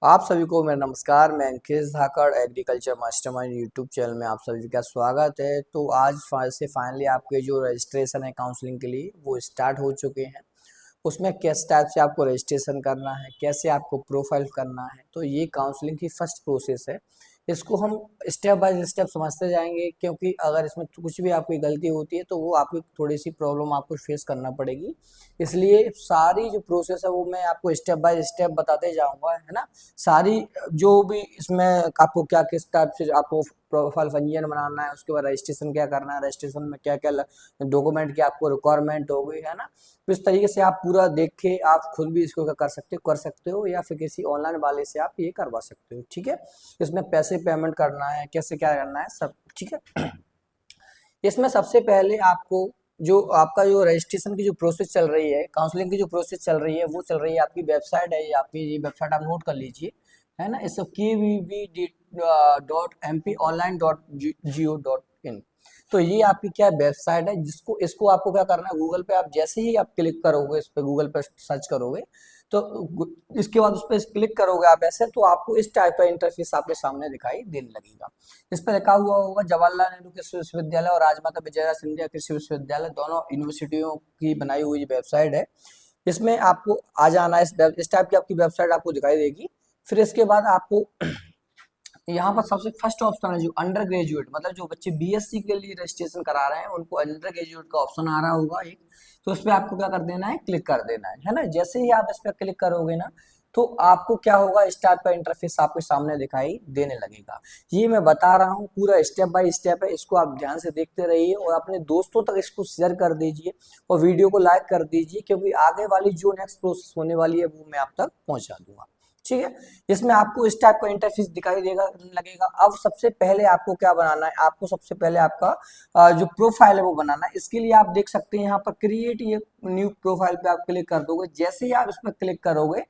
आप सभी को मेरा नमस्कार। मैं अंकित धाकड़ एग्रीकल्चर मास्टरमाइंड यूट्यूब चैनल में आप सभी का स्वागत है। तो आज से फाइनली आपके जो रजिस्ट्रेशन है काउंसलिंग के लिए वो स्टार्ट हो चुके हैं। उसमें किस टाइप से आपको रजिस्ट्रेशन करना है, कैसे आपको प्रोफाइल करना है, तो ये काउंसलिंग की फर्स्ट प्रोसेस है। इसको हम स्टेप बाय स्टेप समझते जाएंगे, क्योंकि अगर इसमें कुछ भी आपकी गलती होती है तो वो आपकी थोड़ी सी प्रॉब्लम आपको फेस करना पड़ेगी। इसलिए सारी जो प्रोसेस है वो मैं आपको स्टेप बाय स्टेप बताते जाऊंगा, है ना। सारी जो भी इसमें आपको क्या किस टाइप से आपको प्रोफाइल पंजीयन बनाना है, उसके बाद रजिस्ट्रेशन क्या करना है, रजिस्ट्रेशन में क्या क्या डॉक्यूमेंट की आपको रिक्वायरमेंट होगी, है ना। तो इस तरीके से आप पूरा देख के आप खुद भी इसको क्या कर सकते हो या फिर किसी ऑनलाइन वाले से आप ये करवा सकते हो, ठीक है। इसमें पैसे पेमेंट करना है, कैसे क्या करना है, सब ठीक है। इसमें सबसे पहले आपको जो आपका जो रजिस्ट्रेशन की जो प्रोसेस चल रही है, काउंसलिंग की जो प्रोसेस चल रही है, वो चल रही है आपकी वेबसाइट है। ये आपकी ये वेबसाइट आप नोट कर लीजिए, है ना। इसको kvv.mponline.go.in। तो ये आपकी क्या वेबसाइट है, जिसको इसको आपको क्या करना है, गूगल पे आप जैसे ही आप क्लिक करोगे, इस पे गूगल पे सर्च करोगे तो इसके बाद उस पर क्लिक करोगे आप ऐसे, तो आपको इस टाइप का इंटरफेस आपके सामने दिखाई देने लगेगा। इस पर लिखा हुआ होगा जवाहरलाल नेहरू कृषि विश्वविद्यालय और राजमाता विजया सिंधिया कृषि विश्वविद्यालय, दोनों यूनिवर्सिटियों की बनाई हुई वेबसाइट है। इसमें आपको आ जाना है, इस टाइप की आपकी वेबसाइट आपको दिखाई देगी। फिर इसके बाद आपको यहाँ पर सबसे फर्स्ट ऑप्शन है जो अंडर ग्रेजुएट, मतलब जो बच्चे बीएससी के लिए रजिस्ट्रेशन करा रहे हैं उनको अंडर ग्रेजुएट का ऑप्शन आ रहा होगा एक। तो उस पर आपको क्या कर देना है, क्लिक कर देना है ना। जैसे ही आप इस पर क्लिक करोगे ना, तो आपको क्या होगा, स्टार्ट का इंटरफेस आपके सामने दिखाई देने लगेगा। ये मैं बता रहा हूँ, पूरा स्टेप बाय स्टेप है, इसको आप ध्यान से देखते रहिए और अपने दोस्तों तक इसको शेयर कर दीजिए और वीडियो को लाइक कर दीजिए, क्योंकि आगे वाली जो नेक्स्ट प्रोसेस होने वाली है वो मैं आप तक पहुंचा दूंगा, ठीक है। इसमें आपको इस टाइप का इंटरफेस दिखाई देगा लगेगा। अब सबसे पहले आपको क्या बनाना है, आपको सबसे पहले आपका जो प्रोफाइल है वो बनाना है। इसके लिए आप देख सकते हैं यहाँ पर क्रिएट ये न्यू प्रोफाइल पे आप क्लिक कर दोगे। जैसे ही आप इस पर क्लिक करोगे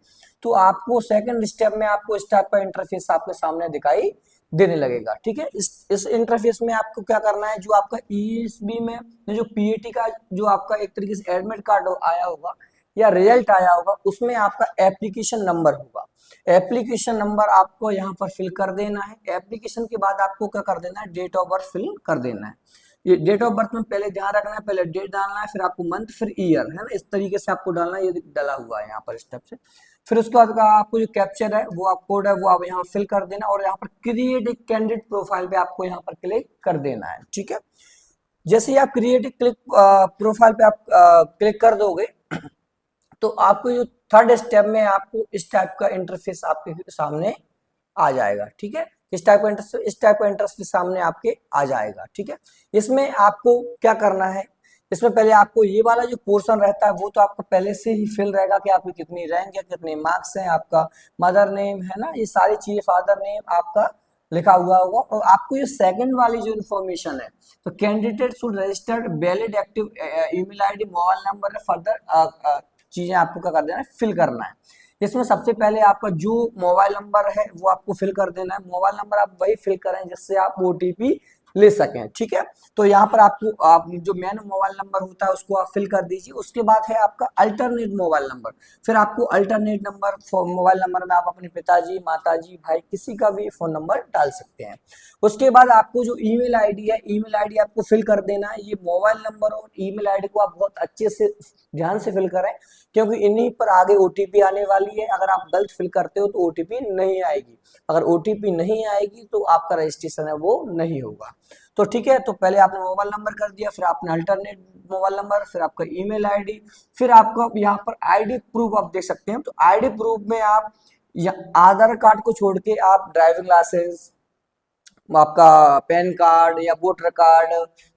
तो आपको सेकंड स्टेप में आपको इस टाइप का इंटरफेस आपके सामने दिखाई देने लगेगा, ठीक है। इस इंटरफेस में आपको क्या करना है, जो आपका ईएसबी में जो पीएटी का जो आपका एक तरीके से एडमिट कार्ड आया होगा या रिजल्ट आया होगा, उसमें आपका एप्लीकेशन नंबर होगा। एप्लीकेशन नंबर आपको यहाँ पर फिल कर देना है। एप्लीकेशन के बाद आपको क्या कर देना है, डेट ऑफ बर्थ फिल कर देना है। ये डेट ऑफ बर्थ में पहले ध्यान रखना है, पहले डेट डालना है, फिर आपको मंथ, फिर ईयर, है ना। इस तरीके से आपको डालना है, ये डाला हुआ है यहाँ पर स्टेप से। फिर उसके बाद का आपको जो कैप्चर है, वो आप कोड है वो आप यहाँ फिल कर देना और यहाँ पर क्रिएट एक कैंडिडेट प्रोफाइल पे आपको यहाँ पर क्लिक कर देना है, ठीक है। जैसे ही आप क्रिएट क्लिक प्रोफाइल पे आप क्लिक कर दोगे तो आपको जो थर्ड स्टेप में आपको इस टाइप का इंटरफेस आपके सामने आ जाएगा, ठीक है। इस टाइप का इंटरफेस सामने आपके आ जाएगा, ठीक है। इसमें आपको क्या करना है, इसमें पहले आपको ये वाला जो पोर्शन रहता है वो तो आपका पहले से ही फिल रहेगा कि आपकी कितनी रैंक है, कितने मार्क्स हैं, आपका मदर नेम, है ना, ये सारी चीजें, फादर नेम आपका लिखा हुआ होगा। और आपको ये सेकंड वाली जो इन्फॉर्मेशन है, तो candidate should registered valid active email ID mobile number further चीजें आपको क्या कर देना है, फिल करना है। इसमें सबसे पहले आपका जो मोबाइल नंबर है वो आपको फिल कर देना है। मोबाइल नंबर आप वही फिल करें जिससे आप ओटीपी ले सकें, ठीक है। तो यहाँ पर आपको आप जो मेन मोबाइल नंबर होता है उसको आप फिल कर दीजिए। उसके बाद है आपका अल्टरनेट मोबाइल नंबर। फिर आपको अल्टरनेट नंबर मोबाइल नंबर में आप अपने पिताजी, माताजी, भाई किसी का भी फोन नंबर डाल सकते हैं। उसके बाद आपको जो ईमेल आईडी है, ईमेल आईडी आपको फिल कर देना है। ये मोबाइल नंबर और ईमेल आईडी को आप बहुत अच्छे से ध्यान से फिल करें, क्योंकि इन्हीं पर आगे ओटीपी आने वाली है। अगर आप गलत फिल करते हो तो ओटीपी नहीं आएगी। अगर ओटीपी नहीं आएगी तो आपका रजिस्ट्रेशन है वो नहीं होगा। तो ठीक है, तो पहले आपने मोबाइल नंबर कर दिया, फिर आपने अल्टरनेट मोबाइल नंबर, फिर आपका ईमेल आईडी, फिर आपको यहाँ पर आईडी प्रूफ आप देख सकते हैं। तो आईडी प्रूफ में आप आधार कार्ड को छोड़ के आप ड्राइविंग लाइसेंस, आपका पैन कार्ड या वोटर कार्ड,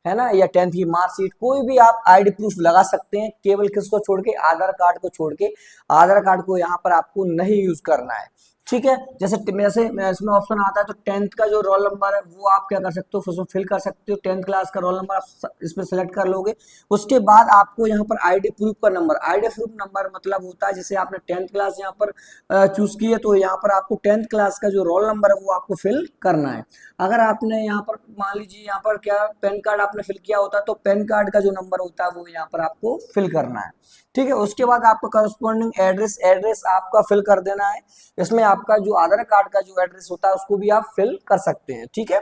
है ना, या 10th की मार्कशीट, कोई भी आप आईडी प्रूफ लगा सकते हैं। केवल किसको छोड़ के, आधार कार्ड को छोड़ के। आधार कार्ड को यहाँ पर आपको नहीं यूज करना है, ठीक है। जैसे इसमें ऑप्शन आता है तो 10th का जो रोल नंबर है वो आप क्या कर सकते हो, उसमें फिल कर सकते हो। 10th क्लास का रोल नंबर आप इसमें सेलेक्ट कर लोगे। उसके बाद आपको यहाँ पर आईडी प्रूफ का नंबर, आईडी प्रूफ नंबर मतलब होता है जैसे आपने 10th क्लास यहाँ पर चूज की है, तो यहाँ पर आपको 10th क्लास का जो रोल नंबर है वो आपको फिल करना है। अगर आपने यहाँ पर मान लीजिए यहाँ पर क्या पैन कार्ड आपने फिल किया होता है, तो पैन कार्ड का जो नंबर होता है वो यहाँ पर आपको फिल करना है। ठीक है, उसके बाद आपका करस्पॉन्डिंग एड्रेस आपका फिल कर देना है। इसमें आपका जो आधार कार्ड का जो एड्रेस होता है उसको भी आप फिल कर सकते हैं। ठीक है,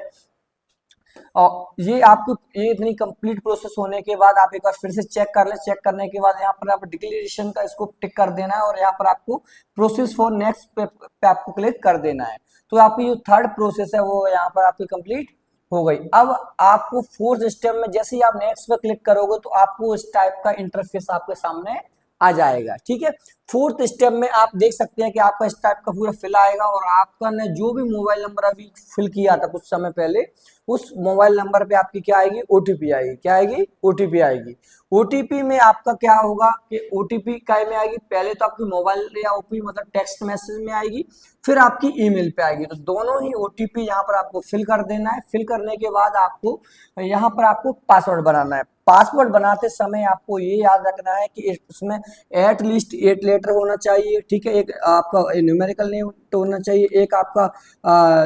और ये आपको ये इतनी कंप्लीट प्रोसेस होने के बाद आप एक बार फिर से चेक कर लें। चेक करने के बाद यहाँ पर आप डिक्लेरेशन का इसको टिक कर देना है और यहाँ पर आपको प्रोसेस फॉर नेक्स्ट पे आपको क्लिक कर देना है। तो आपकी जो थर्ड प्रोसेस है वो यहाँ पर आपकी कंप्लीट हो गई। अब आपको फोर्थ स्टेप में जैसे ही आप नेक्स्ट पे क्लिक करोगे तो आपको इस टाइप का इंटरफेस आपके सामने आ जाएगा। ठीक है, फोर्थ स्टेप में आप देख सकते हैं कि आपका इस टाइप का पूरा फिल आएगा और आपका ने जो भी मोबाइल नंबर अभी फिल किया था कुछ समय पहले, उस मोबाइल नंबर पे आपकी क्या आएगी, ओटीपी आएगी। क्या आएगी, ओटीपी आएगी। ओटीपी में आपका क्या होगा कि ओटीपी काय में आएगी, पहले तो आपकी मोबाइल या ओपी मतलब टेक्स्ट मैसेज में आएगी, फिर आपकी ईमेल पे आएगी। तो दोनों ही ओटीपी यहाँ पर आपको फिल कर देना है। फिल करने के बाद आपको यहाँ पर आपको पासवर्ड बनाना है। पासवर्ड बनाते समय आपको ये याद रखना है कि इसमें एट लीस्ट 8 लेटर होना चाहिए। ठीक है, एक आपका न्यूमेरिकल नेम होना चाहिए, एक आपका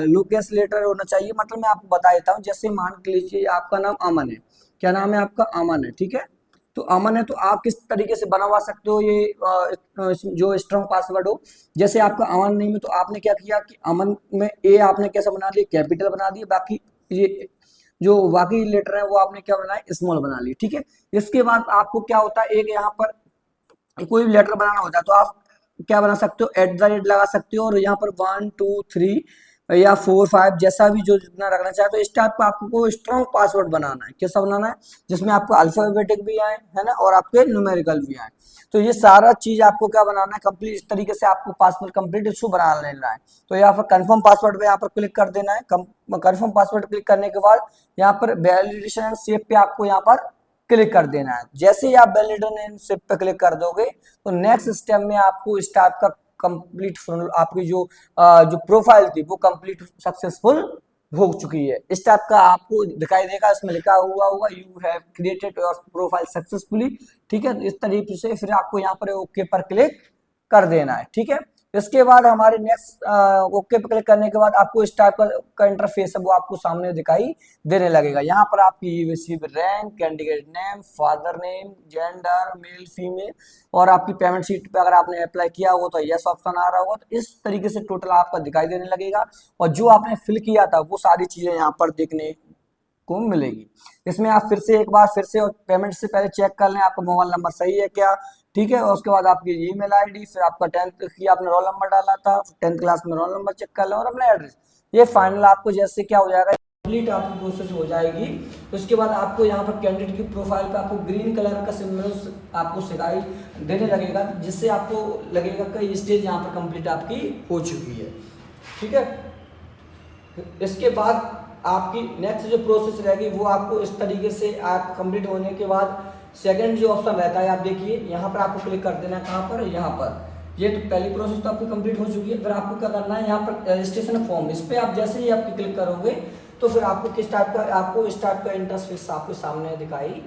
लोकेस लेटर होना चाहिए। मतलब मैं आपको बता देता हूँ, जैसे मान लीजिए आपका नाम अमन है। क्या नाम है आपका, अमन है। ठीक है, तो अमन है तो आप किस तरीके से बनवा सकते हो ये जो स्ट्रॉन्ग पासवर्ड हो। जैसे आपका अमन नेम है तो आपने क्या किया कि अमन में ए आपने कैसा बना लिया, कैपिटल बना दिया, बाकी ये जो बाकी लेटर है वो आपने क्या बनाया, स्मॉल बना लिए। ठीक है, इसके बाद आपको क्या होता है, एक यहाँ पर कोई भी लेटर बनाना होता है तो आप क्या बना सकते हो, एट द रेट लगा सकते हो और यहाँ पर 1 2 3 या 4 5 जैसा भी जो जितना रखना चाहे। तो इस टाइप का आपको स्ट्रॉन्ग पासवर्ड बनाना है। कैसा बनाना है, जिसमें आपको अल्फाबेटिक भी आए है ना और आपके न्यूमेरिकल भी आए। तो ये सारा चीज आपको क्या बनाना है, कंप्लीट इस तरीके से आपको पासवर्ड कंप्लीट इसको बना लेना है। तो यहाँ पर कंफर्म पासवर्ड पे यहाँ पर क्लिक कर देना है। कंफर्म पासवर्ड क्लिक करने के बाद यहाँ पर वैलिडेशन एंड सेव पे आपको यहाँ पर क्लिक कर देना है। जैसे ही आप वैलिडेशन एंड सेव पे क्लिक कर दोगे तो नेक्स्ट स्टेप में आपको इस टाइप का कंप्लीट आपकी जो प्रोफाइल थी वो कंप्लीट सक्सेसफुल हो चुकी है। इस टाइप का आपको दिखाई देगा, इसमें लिखा हुआ होगा you have created your profile successfully. ठीक है, इस तरीके से फिर आपको यहाँ पर ओके पर क्लिक कर देना है। ठीक है, इसके बाद हमारे नेक्स्ट ओके पे क्लिक करने के बाद आपको इस टाइप का इंटरफेस है वो आपको सामने दिखाई देने लगेगा। यहाँ पर आपकी receive rank, candidate name, father name, gender male female और आपकी पेमेंट शीट पे अगर आपने अप्लाई किया हो तो यस ऑप्शन आ रहा होगा। तो इस तरीके से टोटल आपका दिखाई देने लगेगा और जो आपने फिल किया था वो सारी चीजें यहाँ पर देखने को मिलेगी। इसमें आप फिर से एक बार फिर से और पेमेंट से पहले चेक कर लें आपका मोबाइल नंबर सही है क्या। ठीक है, और उसके बाद आपकी ईमेल आईडी, फिर आपका 10th की आपने रोल नंबर डाला था, 10th क्लास में रोल नंबर चेक कर लें और अपना एड्रेस। ये फाइनल आपको जैसे क्या हो जाएगा, कंप्लीट आपकी प्रोसेस हो जाएगी। उसके बाद आपको यहाँ पर कैंडिडेट की प्रोफाइल पे आपको ग्रीन कलर का सिंबल आपको सिखाई देने लगेगा, जिससे आपको लगेगा कि ये स्टेज यहाँ पर कंप्लीट आपकी हो चुकी है। ठीक है, इसके बाद आपकी नेक्स्ट जो प्रोसेस रहेगी वो आपको इस तरीके से आप कंप्लीट होने के बाद सेकंड जो ऑप्शन रहता है आप देखिए यहाँ पर आपको क्लिक कर देना है। कहाँ पर, यहाँ पर। ये तो पहली प्रोसेस तो आपकी कंप्लीट हो चुकी है। फिर आपको क्या करना है, यहाँ पर रजिस्ट्रेशन फॉर्म, इस पर आप जैसे ही आपकी क्लिक करोगे तो फिर आपको किस टाइप का आपको इस टाइप का इंटरफेस आपके सामने दिखाई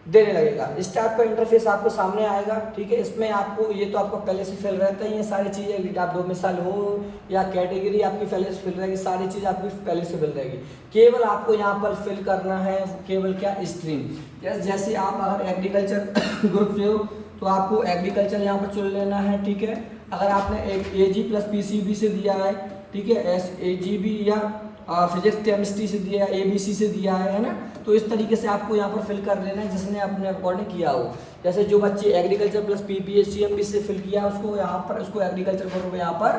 देने लगेगा। इस टाइप का इंटरफेस आपको सामने आएगा। ठीक है, इसमें आपको ये तो आपका पहले से फिल रहता ही है सारी चीज़ें, आप डोमिसाइल हो या कैटेगरी आपकी पहले से फिल रहेगी, सारी चीज़ आपकी पहले से फिल रहेगी। केवल आपको यहाँ पर फिल करना है केवल क्या, स्ट्रीम। जैसे आप अगर एग्रीकल्चर ग्रुप से हो तो आपको एग्रीकल्चर यहाँ पर चुन लेना है। ठीक है, अगर आपने एक AG प्लस PCB से दिया है, ठीक है, SAGB या फिजिक्स केमिस्ट्री से दिया है, ABC से दिया है ना, तो इस तरीके से आपको यहाँ पर फिल कर लेना है जिसने अपने अकॉर्डिंग किया हो। जैसे जो बच्चे एग्रीकल्चर प्लस PPA CMB से फिल किया उसको यहाँ पर उसको एग्रीकल्चर ग्रुप यहाँ पर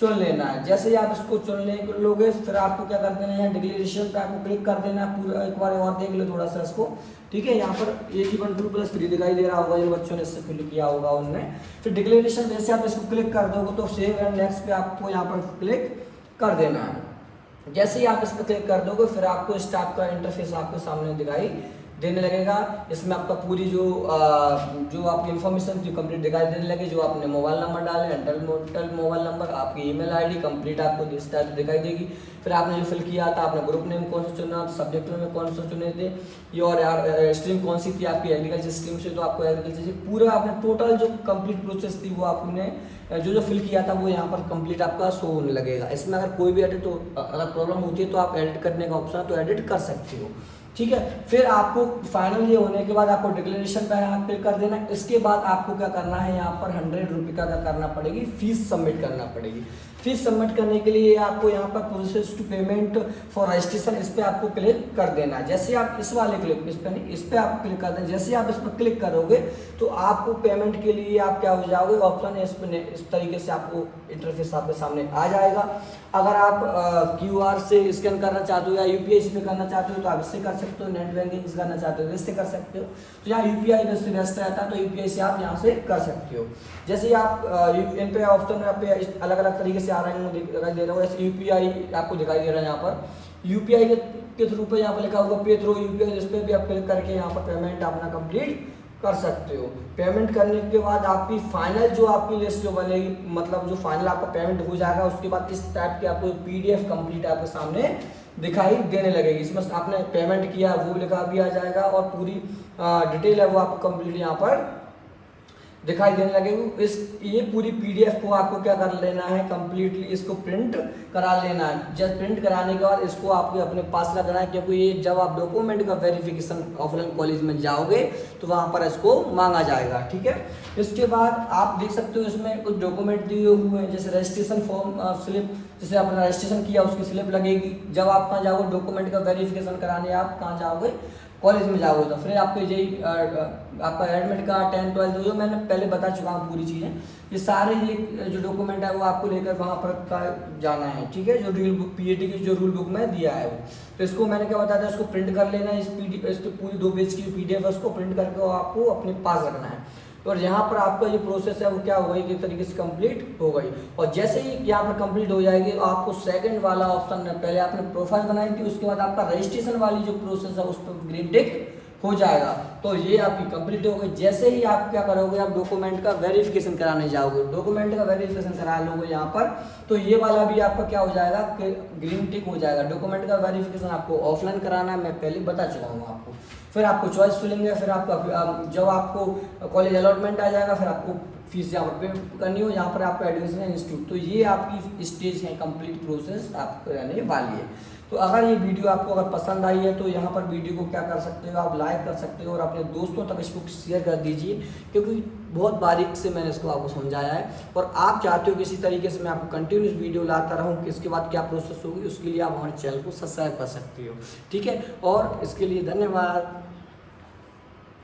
चुन लेना है। जैसे ही आप इसको चुन लोगे फिर आपको क्या कर देना है, यहाँ डिक्लेरेशन पे आपको क्लिक कर देना है। पूरा एक बार और देख लो थोड़ा सा इसको। ठीक है, यहाँ पर AG12+3 दिखाई दे रहा होगा, जो बच्चों ने इससे फिल किया होगा उनने। फिर डिक्लेरेशन जैसे आप इसको क्लिक कर दोगे तो सेव एंड नेक्स्ट पे आपको यहाँ पर क्लिक कर देना है। जैसे ही आप इस पर क्लिक कर दोगे फिर आपको इस टाइप का इंटरफेस आपके सामने दिखाई देने लगेगा। इसमें आपका पूरी जो आपकी इन्फॉर्मेशन जो कंप्लीट दिखाई देने लगे, जो आपने मोबाइल नंबर डाले, इंटरनेट मोबाइल नंबर, आपकी ईमेल आईडी कंप्लीट आपको इस टाइप दिखाई देगी। फिर आपने जो फिल किया था, आपने ग्रुप नेम कौन सा चुना, सब्जेक्ट में कौन सा चुने थे, ये और स्ट्रीम कौन सी थी आपकी, एग्रीकल्चर स्ट्रीम से तो आपको एग्रीकल्चर से पूरा आपने टोटल जो कंप्लीट प्रोसेस थी वो आपने जो जो फिल किया था वो यहाँ पर कंप्लीट आपका शो होने लगेगा। इसमें अगर कोई भी एडिट तो अगर प्रॉब्लम होती है तो आप एडिट करने का ऑप्शन है तो एडिट कर सकते हो, ठीक है। फिर आपको फाइनल ये होने के बाद आपको डिक्लेरेशन पे यहाँ क्लिक कर देना। इसके बाद आपको क्या करना है, यहाँ पर 100 रुपये का क्या करना पड़ेगी, फीस सबमिट करना पड़ेगी। फीस सबमिट करने के लिए आपको यहाँ पर process to payment for registration, इस पर आपको क्लिक कर देना है। जैसे आप इस वाले क्लिक, इस पर नहीं, इस पर आप क्लिक कर देना। जैसे आप इस पर क्लिक करोगे तो आपको पेमेंट के लिए आप क्या हो जाओगे, ऑप्शन इस तरीके से आपको इंटरफेस आपके सामने आ जाएगा। अगर आप QR से स्कैन करना चाहते हो या UPI से करना चाहते हो तो आप इससे कर सकते हो, नेट बैंकिंग से करना चाहते हो इससे कर सकते हो। तो यहाँ UPI बेस्ट रहता है तो UPI से आप यहाँ से कर सकते हो। जैसे ही आप इन पे ऑप्शन पे अलग अलग तरीके से आ रहे हैं दिखाई दे रहा है, जैसे UPI आपको दिखाई दे रहा है यहाँ पर UPI के थ्रू पे यहाँ पर लिखा होगा पे थ्रू UPI, इस पर भी आप क्लिक करके यहाँ पर पेमेंट अपना कंप्लीट कर सकते हो। पेमेंट करने के बाद आपकी फाइनल जो आपकी लिस्ट जो बनेगी, मतलब जो फाइनल आपका पेमेंट हो जाएगा, उसके बाद इस टाइप की आपको PDF कंप्लीट आपके सामने दिखाई देने लगेगी। इसमें आपने पेमेंट किया वो लिखा भी आ जाएगा और पूरी डिटेल है वो आपको कंप्लीट यहाँ पर दिखाई देने लगेगी। ये पूरी PDF को आपको क्या कर लेना है, कंप्लीटली इसको प्रिंट करा लेना है। जब प्रिंट कराने के बाद इसको आपको अपने पास रखना है, क्योंकि ये जब आप डॉक्यूमेंट का वेरिफिकेशन ऑफलाइन कॉलेज में जाओगे तो वहाँ पर इसको मांगा जाएगा, ठीक है। इसके बाद आप देख सकते हो इसमें कुछ डॉक्यूमेंट दिए हुए हैं, जैसे रजिस्ट्रेशन फॉर्म स्लिप, जैसे आपने रजिस्ट्रेशन किया उसकी स्लिप लगेगी। जब आप कहाँ जाओगे डॉक्यूमेंट का वेरिफिकेशन कराने, आप कहाँ जाओगे, कॉलेज में जाओगे, तो फिर आपको यही आपका एडमिट कार्ड 10, 12 जो मैंने पहले बता चुका हूँ पूरी चीज़ें, ये सारे ये जो डॉक्यूमेंट है वो आपको लेकर वहाँ पर जाना है, ठीक है। जो रूल बुक PAT की जो रूल बुक में दिया है वो, तो इसको मैंने क्या बताया था, इसको प्रिंट कर लेना है। इसकी पूरी 2 पेज की PDF है, उसको प्रिंट करके आपको अपने पास रखना है। और यहाँ पर आपका जो प्रोसेस है वो क्या हो गई, एक तरीके से कंप्लीट हो गई। और जैसे ही यहाँ पर कंप्लीट हो जाएगी आपको सेकंड वाला ऑप्शन, पहले आपने प्रोफाइल बनाई थी, उसके बाद आपका रजिस्ट्रेशन वाली जो प्रोसेस है उस पर ग्रीन टिक हो जाएगा। तो ये आपकी कंप्लीट हो गई। जैसे ही आप क्या करोगे, आप डॉक्यूमेंट का वेरिफिकेशन कराने जाओगे, डॉक्यूमेंट का वेरिफिकेशन करा लोगे यहाँ पर, तो ये वाला भी आपका क्या हो जाएगा, ग्रीन टिक हो जाएगा। डॉक्यूमेंट का वेरिफिकेशन आपको ऑफलाइन कराना है, मैं पहले बता चुका हूँ आपको। फिर आपको चॉइस फिलिंग है, फिर आपका जब आपको कॉलेज अलॉटमेंट आ जाएगा फिर आपको फीस यहाँ पर पे करनी हो, यहाँ पर आपका एडमिशन है इंस्टीट्यूट। तो ये आपकी स्टेज है, कंप्लीट प्रोसेस आपको रहने वाली है। तो अगर ये वीडियो आपको अगर पसंद आई है तो यहाँ पर वीडियो को क्या कर सकते हो, आप लाइक कर सकते हो और अपने दोस्तों तक इसको शेयर कर दीजिए, क्योंकि बहुत बारीक से मैंने इसको आपको समझाया है। और आप चाहते हो कि इसी तरीके से मैं आपको कंटिन्यूस वीडियो लाता रहूँ कि इसके बाद क्या प्रोसेस होगी, उसके लिए आप हमारे चैनल को सब्सक्राइब कर सकते हो, ठीक है। और इसके लिए धन्यवाद।